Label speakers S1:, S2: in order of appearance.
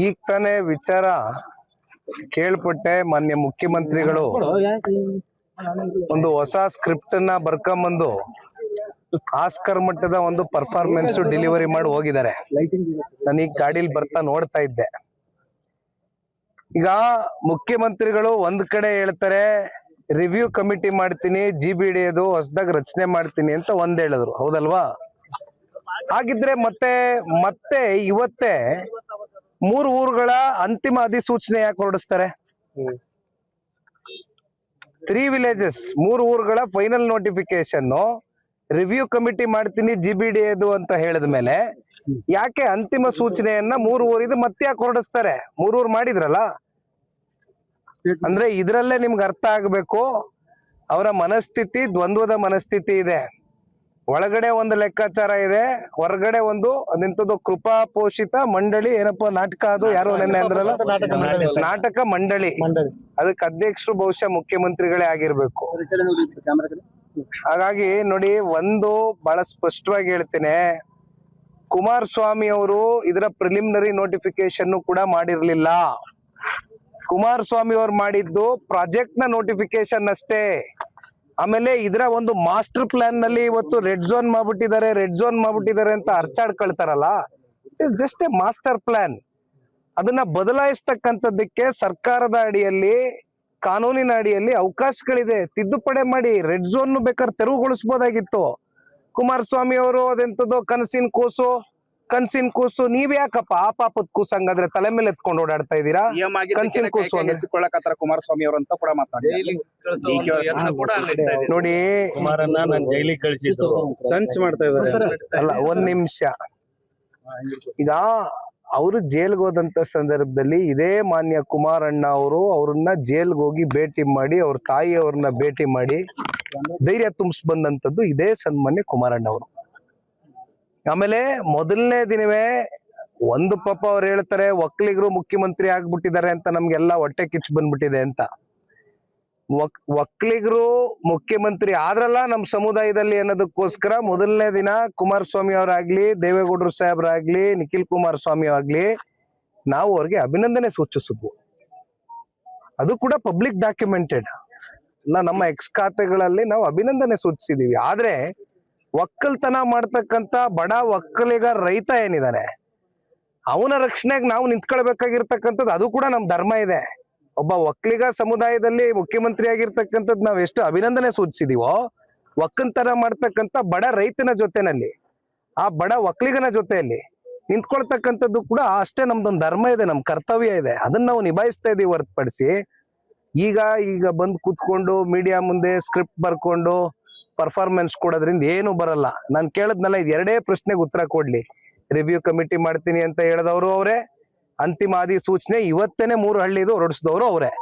S1: ಈಗ ತಾನೇ ವಿಚಾರ ಕೇಳ್ಪಟ್ಟೆ. ಮಾನ್ಯ ಮುಖ್ಯಮಂತ್ರಿಗಳು ಒಂದು ಹೊಸ ಸ್ಕ್ರಿಪ್ಟ್ ಅನ್ನ ಬರ್ಕೊಂಬಂದು ಆಸ್ಕರ್ ಮಟ್ಟದ ಒಂದು ಪರ್ಫಾರ್ಮೆನ್ಸ್ ಡೆಲಿವರಿ ಮಾಡಿ ಹೋಗಿದ್ದಾರೆ. ನಾನೀಗ ಗಾಡಿಲಿ ಬರ್ತಾ ನೋಡ್ತಾ ಇದ್ದೆ. ಈಗ ಮುಖ್ಯಮಂತ್ರಿಗಳು ಒಂದ್ ಕಡೆ ಹೇಳ್ತಾರೆ ರಿವ್ಯೂ ಕಮಿಟಿ ಮಾಡ್ತೀನಿ, GBD ಅದು ಹೊಸದಾಗಿ ರಚನೆ ಮಾಡ್ತೀನಿ ಅಂತ ಒಂದ್ ಹೇಳಿದ್ರು, ಹೌದಲ್ವಾ? ಹಾಗಿದ್ರೆ ಮತ್ತೆ ಇವತ್ತೇ 3 ಊರುಗಳ ಅಂತಿಮ ಅಧಿಸೂಚನೆ ಯಾಕೆ ಹೊರಡಿಸ್ತಾರೆ? 3 ವಿಲೇಜಸ್ 3 ಊರುಗಳ ಫೈನಲ್ ನೋಟಿಫಿಕೇಶನ್ ರಿವ್ಯೂ ಕಮಿಟಿ ಮಾಡ್ತೀನಿ GBD ಅದು ಅಂತ ಹೇಳಿದ ಮೇಲೆ ಯಾಕೆ ಅಂತಿಮ ಸೂಚನೆಯನ್ನ 3 ಊರಿದು ಮತ್ತೆ ಯಾಕೆ ಹೊರಡಿಸ್ತಾರೆ? 3 ಊರು ಮಾಡಿದ್ರಲ್ಲ. ಅಂದ್ರೆ ಇದ್ರಲ್ಲೇ ನಿಮ್ಗೆ ಅರ್ಥ ಆಗ್ಬೇಕು ಅವರ ಮನಸ್ಥಿತಿ, ದ್ವಂದ್ವದ ಮನಸ್ಥಿತಿ ಇದೆ. ಒಳಗಡೆ ಒಂದು ಲೆಕ್ಕಾಚಾರ ಇದೆ, ಹೊರಗಡೆ ಒಂದು ಅದೆಂತದ್ದು ಕೃಪಾ ಪೋಷಿತ ಮಂಡಳಿ, ಏನಪ್ಪಾ ನಾಟಕ ಅದು, ಯಾರು ನೆನ್ನೆ ಅಂದ್ರಲ್ಲ, ನಾಟಕ ಮಂಡಳಿ, ಅದಕ್ಕೆ ಅಧ್ಯಕ್ಷರು ಬಹುಶಃ ಮುಖ್ಯಮಂತ್ರಿಗಳೇ ಆಗಿರ್ಬೇಕು. ಹಾಗಾಗಿ ನೋಡಿ, ಒಂದು ಬಹಳ ಸ್ಪಷ್ಟವಾಗಿ ಹೇಳ್ತೇನೆ, ಕುಮಾರಸ್ವಾಮಿ ಅವರು ಇದರ ಪ್ರಿಲಿಮಿನರಿ ನೋಟಿಫಿಕೇಶನ್ ಕೂಡ ಮಾಡಿರ್ಲಿಲ್ಲ. ಕುಮಾರಸ್ವಾಮಿ ಅವ್ರು ಮಾಡಿದ್ದು ಪ್ರಾಜೆಕ್ಟ್ ನ ನೋಟಿಫಿಕೇಶನ್ ಅಷ್ಟೇ. ಆಮೇಲೆ ಇದರ ಒಂದು ಮಾಸ್ಟರ್ ಪ್ಲಾನ್ ನಲ್ಲಿ ಇವತ್ತು ರೆಡ್ ಝೋನ್ ಮಾಡ್ಬಿಟ್ಟಿದ್ದಾರೆ ಅಂತ ಅರ್ಚಾಡ್ಕೊಳ್ತಾರಲ್ಲ, it is just a master plan. ಅದನ್ನ ಬದಲಾಯಿಸ್ತಕ್ಕಂಥದ್ದಕ್ಕೆ ಸರ್ಕಾರದ ಅಡಿಯಲ್ಲಿ, ಕಾನೂನಿನ ಅಡಿಯಲ್ಲಿ ಅವಕಾಶಗಳಿದೆ. ತಿದ್ದುಪಡಿ ಮಾಡಿ ರೆಡ್ ಝೋನ್ ಬೇಕಾದ್ರೆ ತೆರವುಗೊಳಿಸಬಹುದಾಗಿತ್ತು. ಕುಮಾರಸ್ವಾಮಿ ಅವರು ಅದೆಂತದ್ದು ಕನ್ಸಿನ್ ಕೂಸು ನೀವ್ ಯಾಕಪ್ಪ ಆ ಪಾಪದ ಕೂಸು ಹಂಗಾದ್ರೆ ತಲೆ ಮೇಲೆ ಎತ್ಕೊಂಡು ಓಡಾಡ್ತಾ ಇದೀರಾ? ಕನ್ಸಿನ್ ಕೂಸು
S2: ಕುಮಾರಸ್ವಾಮಿ ಅವರು ಅಂತ ಕೂಡ
S1: ನೋಡಿ,
S3: ಕುಮಾರನ್ನ ನಾನು ಜೈಲಿಗೆ ಕಳಿಸಿದ್ದು ಸಂಚ್ ಮಾಡ್ತಾ ಇದ್ದಾರೆ.
S1: ಅಲ್ಲ, ಒಂದ್ ನಿಮಿಷ. ಈಗ ಅವರು ಜೈಲ್ಗೆ ಹೋದಂತ ಸಂದರ್ಭದಲ್ಲಿ ಇದೇ ಮಾನ್ಯ ಕುಮಾರಣ್ಣ ಅವರು ಅವ್ರನ್ನ ಜೈಲ್ಗೆ ಹೋಗಿ ಭೇಟಿ ಮಾಡಿ, ಅವ್ರ ತಾಯಿಯವ್ರನ್ನ ಭೇಟಿ ಮಾಡಿ ಧೈರ್ಯ ತುಂಬಿಸ್ ಬಂದಂತದ್ದು ಇದೇ ಸನ್ಮಾನ್ಯ ಕುಮಾರಣ್ಣ ಅವರು. ಆಮೇಲೆ ಮೊದಲನೇ ದಿನವೇ ಒಂದು ಪಾಪ ಅವ್ರು ಹೇಳ್ತಾರೆ ಒಕ್ಕಲಿಗರು ಮುಖ್ಯಮಂತ್ರಿ ಆಗ್ಬಿಟ್ಟಿದ್ದಾರೆ ಅಂತ, ನಮ್ಗೆಲ್ಲ ಹೊಟ್ಟೆ ಕಿಚ್ಚು ಬಂದ್ಬಿಟ್ಟಿದೆ ಅಂತ. ಒಕ್ಕಲಿಗರು ಮುಖ್ಯಮಂತ್ರಿ ಆದ್ರಲ್ಲ ನಮ್ ಸಮುದಾಯದಲ್ಲಿ ಅನ್ನೋದಕ್ಕೋಸ್ಕರ ಮೊದಲನೇ ದಿನ ಕುಮಾರಸ್ವಾಮಿ ಅವರಾಗ್ಲಿ, ದೇವೇಗೌಡರು ಸಾಹೇಬ್ರಾಗ್ಲಿ, ನಿಖಿಲ್ ಕುಮಾರಸ್ವಾಮಿ ಆಗ್ಲಿ, ನಾವು ಅವ್ರಿಗೆ ಅಭಿನಂದನೆ ಸೂಚಿಸಿದ್ವು. ಅದು ಕೂಡ ಪಬ್ಲಿಕ್ ಡಾಕ್ಯುಮೆಂಟೆಡ್. ನಮ್ಮ ಎಕ್ಸ್ ಖಾತೆಗಳಲ್ಲಿ ನಾವು ಅಭಿನಂದನೆ ಸೂಚಿಸಿದೀವಿ. ಆದ್ರೆ ಒಕ್ಕಲ್ತನ ಮಾಡ್ತಕ್ಕಂತ ಬಡ ಒಕ್ಕಲಿಗ ರೈತ ಏನಿದಾನೆ, ಅವನ ರಕ್ಷಣೆಗೆ ನಾವು ನಿಂತ್ಕೊಳ್ಬೇಕಾಗಿರ್ತಕ್ಕಂಥದ್ದು ಅದು ಕೂಡ ನಮ್ ಧರ್ಮ ಇದೆ. ಒಬ್ಬ ಒಕ್ಕಲಿಗ ಸಮುದಾಯದಲ್ಲಿ ಮುಖ್ಯಮಂತ್ರಿ ಆಗಿರ್ತಕ್ಕಂಥದ್ದು ನಾವ್ ಎಷ್ಟು ಅಭಿನಂದನೆ ಸೂಚಿಸಿದೀವೋ, ಒಕ್ಕಲ್ತನ ಮಾಡ್ತಕ್ಕಂಥ ಬಡ ರೈತನ ಜೊತೆನಲ್ಲಿ, ಆ ಬಡ ಒಕ್ಕಲಿಗನ ಜೊತೆಯಲ್ಲಿ ನಿಂತ್ಕೊಳ್ತಕ್ಕಂಥದ್ದು ಕೂಡ ಅಷ್ಟೇ ನಮ್ದೊಂದು ಧರ್ಮ ಇದೆ, ನಮ್ ಕರ್ತವ್ಯ ಇದೆ. ಅದನ್ನ ನಾವು ನಿಭಾಯಿಸ್ತಾ ಇದೀವಿ ಹೊರತುಪಡಿಸಿ ಈಗ ಬಂದು ಕೂತ್ಕೊಂಡು ಮೀಡಿಯಾ ಮುಂದೆ ಸ್ಕ್ರಿಪ್ಟ್ ಬರ್ಕೊಂಡು ಪರ್ಫಾರ್ಮೆನ್ಸ್ ಕೊಡೋದ್ರಿಂದ ಏನು ಬರಲ್ಲ. ನಾನು ಕೇಳದ್ನಲ್ಲ, ಇದು 2 ಪ್ರಶ್ನೆಗೆ ಉತ್ತರ ಕೊಡ್ಲಿ. ರಿವ್ಯೂ ಕಮಿಟಿ ಮಾಡ್ತೀನಿ ಅಂತ ಹೇಳಿದವರು ಅವರೇ, ಅಂತಿಮ ಅಧಿಸೂಚನೆ ಇವತ್ತೇನೆ 3 ಹಳ್ಳಿದು ಹೊರಡಿಸಿದವರು ಅವರೇ.